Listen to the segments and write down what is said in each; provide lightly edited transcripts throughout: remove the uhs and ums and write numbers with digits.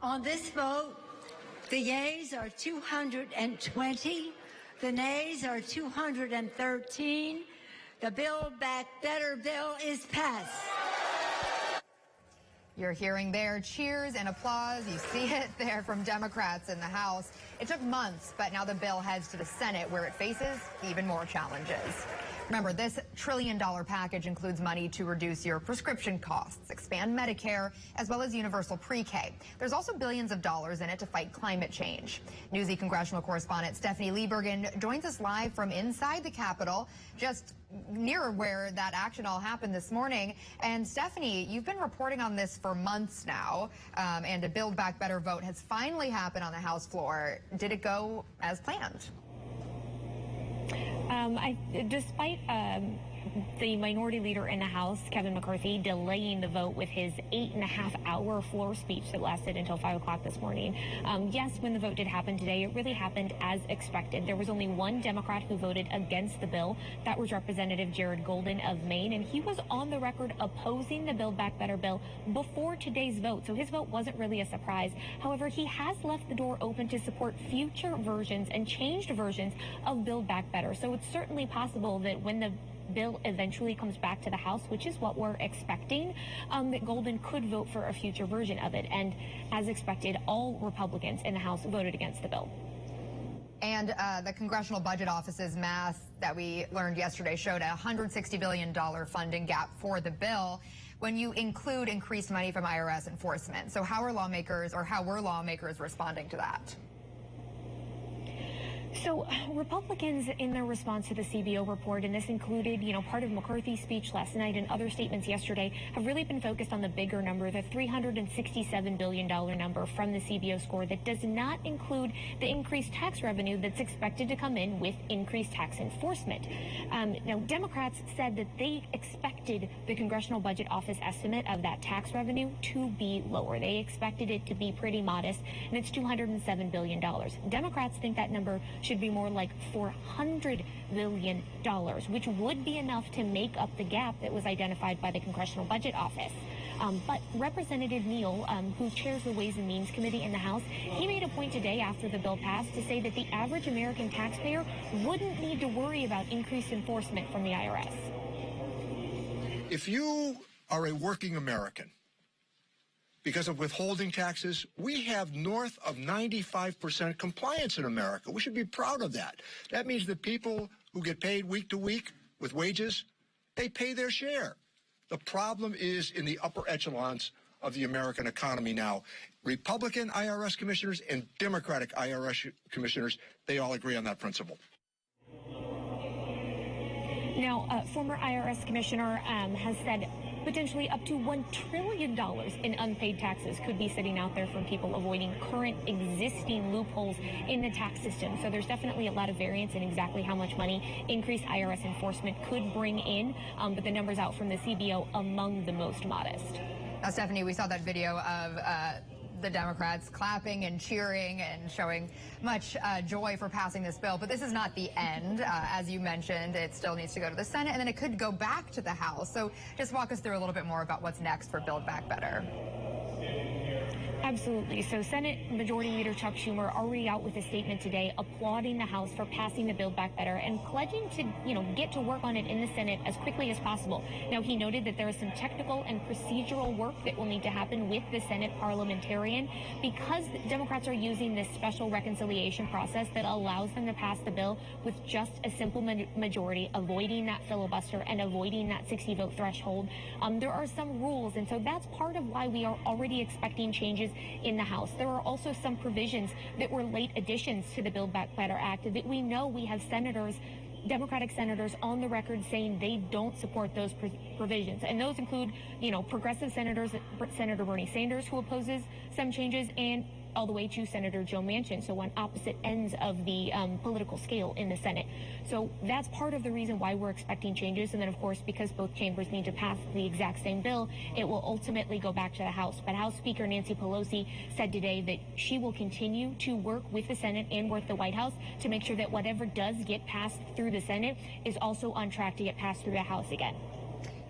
On this vote, the yeas are 220, the nays are 213. The Build Back Better bill is passed. You're hearing there cheers and applause. You see it there from Democrats in the House. It took months, but now the bill heads to the Senate, where it faces even more challenges. Remember, this $1 trillion package includes money to reduce your prescription costs, expand Medicare, as well as universal pre-K. There's also billions of dollars in it to fight climate change. Newsy congressional correspondent Stephanie Liebergen joins us live from inside the Capitol, just near where that action all happened this morning. And Stephanie, you've been reporting on this for months now, and a Build Back Better vote has finally happened on the House floor. Did it go as planned? Despite the minority leader in the House, Kevin McCarthy, delaying the vote with his 8.5-hour floor speech that lasted until 5 o'clock this morning. Yes, when the vote did happen today, it really happened as expected. There was only one Democrat who voted against the bill. That was Representative Jared Golden of Maine, and he was on the record opposing the Build Back Better bill before today's vote, so his vote wasn't really a surprise. However, he has left the door open to support future versions and changed versions of Build Back Better. So it's certainly possible that when the bill eventually comes back to the House, which is what we're expecting, that Golden could vote for a future version of it. And as expected, all Republicans in the House voted against the bill. And the Congressional Budget Office's math that we learned yesterday showed a $160 billion funding gap for the bill when you include increased money from IRS enforcement. So how were lawmakers responding to that? So Republicans, in their response to the CBO report, and this included, part of McCarthy's speech last night and other statements yesterday, have really been focused on the bigger number, the $367 billion number from the CBO score that does not include the increased tax revenue that's expected to come in with increased tax enforcement. Now, Democrats said that they expected the Congressional Budget Office estimate of that tax revenue to be lower. They expected it to be pretty modest, and it's $207 billion. Democrats think that number should be more like $400 billion, which would be enough to make up the gap that was identified by the Congressional Budget Office. But Representative Neal, who chairs the Ways and Means Committee in the House, he made a point today after the bill passed to say that the average American taxpayer wouldn't need to worry about increased enforcement from the IRS. If you are a working American, because of withholding taxes, we have north of 95% compliance in America. We should be proud of that. That means that people who get paid week to week with wages, they pay their share. The problem is in the upper echelons of the American economy now. Republican IRS commissioners and Democratic IRS commissioners, they all agree on that principle. Now, former IRS commissioner has said potentially up to $1 trillion in unpaid taxes could be sitting out there from people avoiding current existing loopholes in the tax system. So there's definitely a lot of variance in exactly how much money increased IRS enforcement could bring in, but the numbers out from the CBO among the most modest. Now, Stephanie, we saw that video of the Democrats clapping and cheering and showing much joy for passing this bill. But this is not the end. As you mentioned, it still needs to go to the Senate, and then it could go back to the House. So just walk us through a little bit more about what's next for Build Back Better. Absolutely. So Senate Majority Leader Chuck Schumer already out with a statement today applauding the House for passing the Build Back Better and pledging to, get to work on it in the Senate as quickly as possible. Now, he noted that there is some technical and procedural work that will need to happen with the Senate parliamentarian because Democrats are using this special reconciliation process that allows them to pass the bill with just a simple majority, avoiding that filibuster and avoiding that 60-vote threshold. There are some rules, and so that's part of why we are already expecting changes in the House. There are also some provisions that were late additions to the Build Back Better Act that we know we have Democratic senators on the record saying they don't support those provisions. And those include, progressive senators, Senator Bernie Sanders, who opposes some changes, and all the way to Senator Joe Manchin, so on opposite ends of the political scale in the Senate. So that's part of the reason why we're expecting changes. And then, of course, because both chambers need to pass the exact same bill, it will ultimately go back to the House. But House Speaker Nancy Pelosi said today that she will continue to work with the Senate and with the White House to make sure that whatever does get passed through the Senate is also on track to get passed through the House again.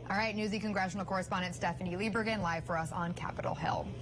All right, Newsy congressional correspondent Stephanie Liebergen live for us on Capitol Hill.